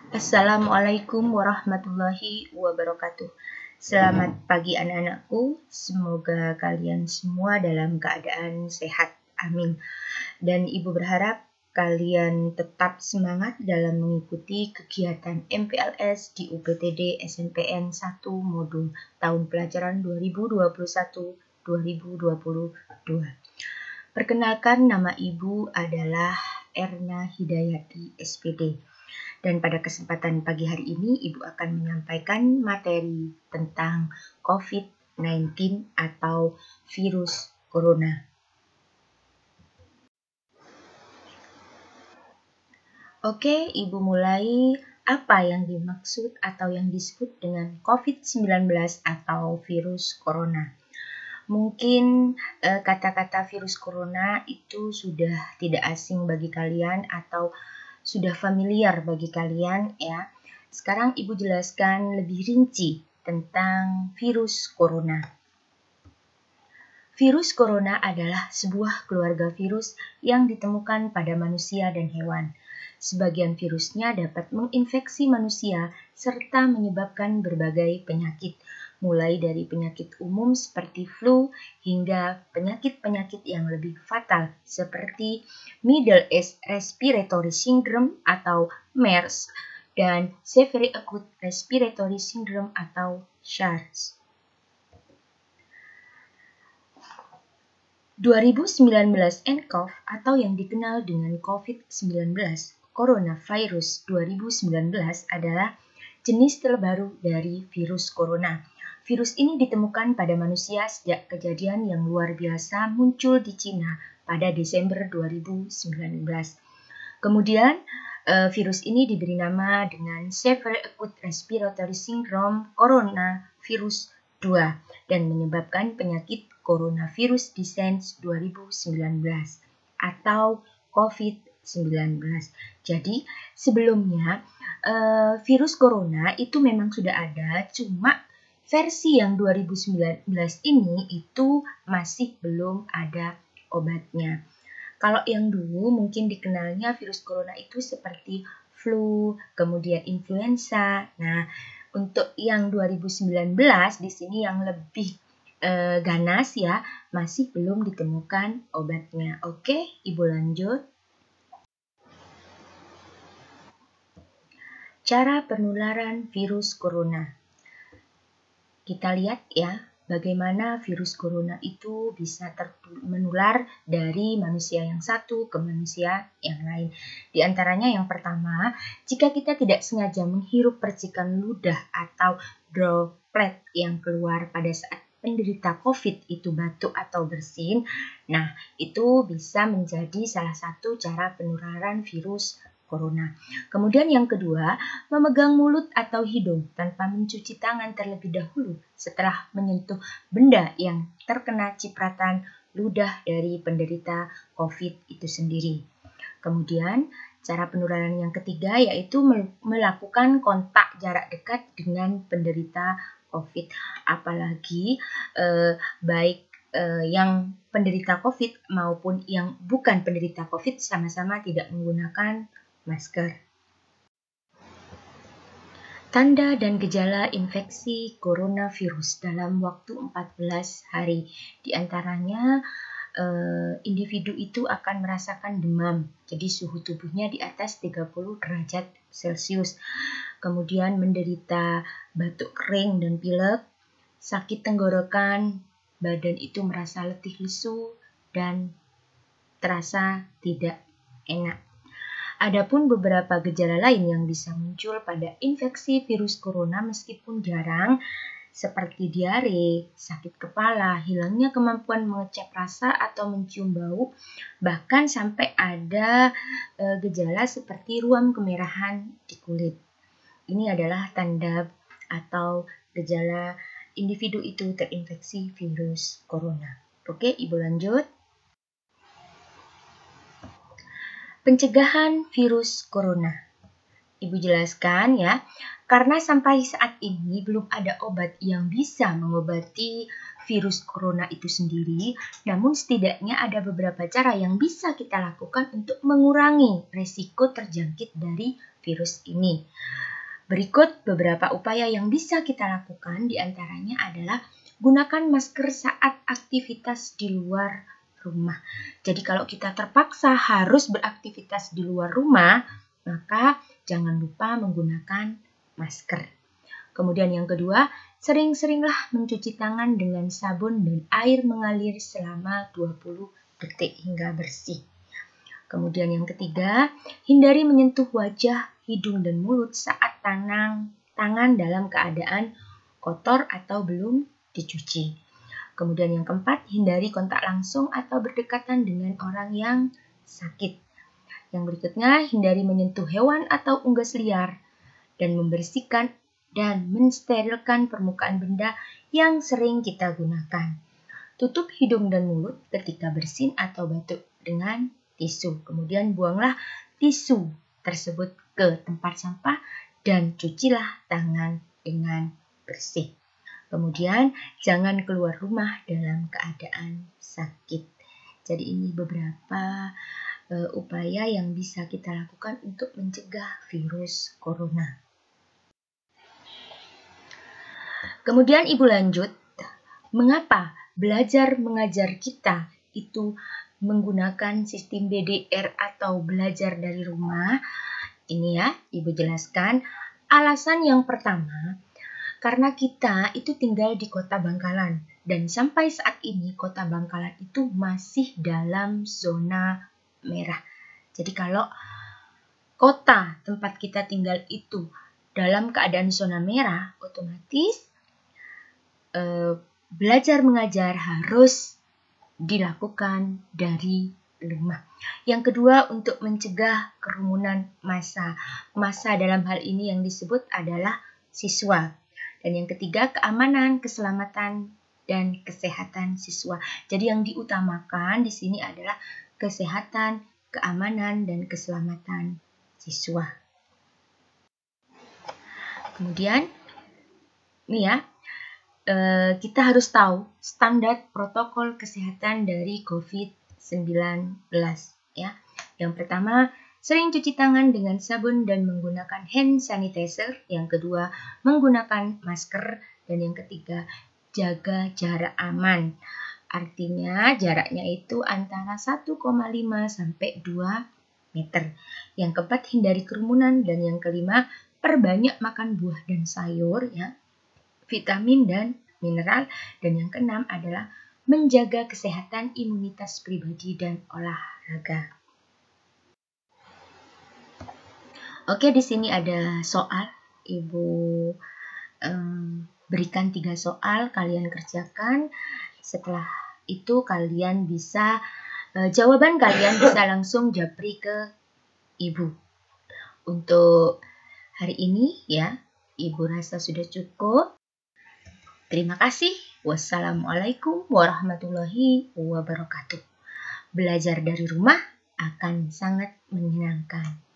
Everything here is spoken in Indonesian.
Assalamualaikum warahmatullahi wabarakatuh. Selamat pagi anak-anakku, semoga kalian semua dalam keadaan sehat, amin. Dan Ibu berharap kalian tetap semangat dalam mengikuti kegiatan MPLS di UPTD SNPN 1 Modul tahun pelajaran 2021-2022. Perkenalkan, nama Ibu adalah Erna Hidayati SPD. Dan pada kesempatan pagi hari ini, Ibu akan menyampaikan materi tentang COVID-19 atau virus corona. Oke, Ibu mulai. Apa yang dimaksud atau yang disebut dengan COVID-19 atau virus corona? Mungkin kata-kata virus corona itu sudah tidak asing bagi kalian atau sudah familiar bagi kalian ya. Sekarang Ibu jelaskan lebih rinci tentang virus corona. Virus corona adalah sebuah keluarga virus yang ditemukan pada manusia dan hewan. Sebagian virusnya dapat menginfeksi manusia serta menyebabkan berbagai penyakit, mulai dari penyakit umum seperti flu hingga penyakit-penyakit yang lebih fatal seperti Middle East Respiratory Syndrome atau MERS dan Severe Acute Respiratory Syndrome atau SARS. 2019 nCoV atau yang dikenal dengan COVID-19, Coronavirus 2019 adalah jenis terbaru dari virus corona. Virus ini ditemukan pada manusia sejak kejadian yang luar biasa muncul di Cina pada Desember 2019. Kemudian, virus ini diberi nama dengan Severe Acute Respiratory Syndrome Coronavirus 2 dan menyebabkan penyakit Coronavirus Disease 2019 atau COVID-19. Jadi, sebelumnya virus corona itu memang sudah ada, cuma versi yang 2019 ini itu masih belum ada obatnya. Kalau yang dulu mungkin dikenalnya virus corona itu seperti flu, kemudian influenza. Nah, untuk yang 2019 di sini yang lebih ganas ya, masih belum ditemukan obatnya. Oke, Ibu lanjut. Cara penularan virus corona. Kita lihat ya, bagaimana virus corona itu bisa menular dari manusia yang satu ke manusia yang lain. Di antaranya yang pertama, jika kita tidak sengaja menghirup percikan ludah atau droplet yang keluar pada saat penderita COVID itu batuk atau bersin, nah itu bisa menjadi salah satu cara penularan virus corona. Kemudian yang kedua, memegang mulut atau hidung tanpa mencuci tangan terlebih dahulu setelah menyentuh benda yang terkena cipratan ludah dari penderita COVID itu sendiri. Kemudian, cara penularan yang ketiga yaitu melakukan kontak jarak dekat dengan penderita COVID. Apalagi baik yang penderita COVID maupun yang bukan penderita COVID sama-sama tidak menggunakan masker. Tanda dan gejala infeksi coronavirus dalam waktu 14 hari. Di antaranya individu itu akan merasakan demam, jadi suhu tubuhnya di atas 30 derajat Celcius. Kemudian menderita batuk kering dan pilek, sakit tenggorokan, badan itu merasa letih lesu dan terasa tidak enak. Adapun beberapa gejala lain yang bisa muncul pada infeksi virus corona meskipun jarang, seperti diare, sakit kepala, hilangnya kemampuan mengecap rasa atau mencium bau, bahkan sampai ada gejala seperti ruam kemerahan di kulit. Ini adalah tanda atau gejala individu itu terinfeksi virus corona. Oke, Ibu lanjut. Pencegahan virus corona. Ibu jelaskan ya, karena sampai saat ini belum ada obat yang bisa mengobati virus corona itu sendiri, namun setidaknya ada beberapa cara yang bisa kita lakukan untuk mengurangi resiko terjangkit dari virus ini. Berikut beberapa upaya yang bisa kita lakukan, diantaranya adalah gunakan masker saat aktivitas di luar rumah. Jadi kalau kita terpaksa harus beraktivitas di luar rumah, maka jangan lupa menggunakan masker. Kemudian yang kedua, sering-seringlah mencuci tangan dengan sabun dan air mengalir selama 20 detik hingga bersih. Kemudian yang ketiga, hindari menyentuh wajah, hidung, dan mulut saat tangan dalam keadaan kotor atau belum dicuci. Kemudian yang keempat, hindari kontak langsung atau berdekatan dengan orang yang sakit. Yang berikutnya, hindari menyentuh hewan atau unggas liar dan membersihkan dan mensterilkan permukaan benda yang sering kita gunakan. Tutup hidung dan mulut ketika bersin atau batuk dengan tisu. Kemudian buanglah tisu tersebut ke tempat sampah dan cucilah tangan dengan bersih. Kemudian jangan keluar rumah dalam keadaan sakit. Jadi ini beberapa upaya yang bisa kita lakukan untuk mencegah virus corona. Kemudian Ibu lanjut, mengapa belajar mengajar kita itu menggunakan sistem BDR atau belajar dari rumah? Ini ya, Ibu jelaskan. Alasan yang pertama, karena kita itu tinggal di Kota Bangkalan dan sampai saat ini Kota Bangkalan itu masih dalam zona merah. Jadi kalau kota tempat kita tinggal itu dalam keadaan zona merah, otomatis belajar mengajar harus dilakukan dari rumah. Yang kedua, untuk mencegah kerumunan massa. Massa dalam hal ini yang disebut adalah siswa. Dan yang ketiga, keamanan, keselamatan, dan kesehatan siswa. Jadi yang diutamakan di sini adalah kesehatan, keamanan, dan keselamatan siswa. Kemudian, ini ya, kita harus tahu standar protokol kesehatan dari COVID-19 ya. Yang pertama, sering cuci tangan dengan sabun dan menggunakan hand sanitizer. Yang kedua, menggunakan masker. Dan yang ketiga, jaga jarak aman. Artinya jaraknya itu antara 1,5 sampai 2 meter. Yang keempat, hindari kerumunan. Dan yang kelima, perbanyak makan buah dan sayur ya, vitamin dan mineral. Dan yang keenam adalah menjaga kesehatan imunitas pribadi dan olahraga. Oke, di sini ada soal. Ibu berikan 3 soal, kalian kerjakan. Setelah itu kalian bisa jawaban kalian bisa langsung japri ke Ibu. Untuk hari ini ya, Ibu rasa sudah cukup. Terima kasih. Wassalamualaikum warahmatullahi wabarakatuh. Belajar dari rumah akan sangat menyenangkan.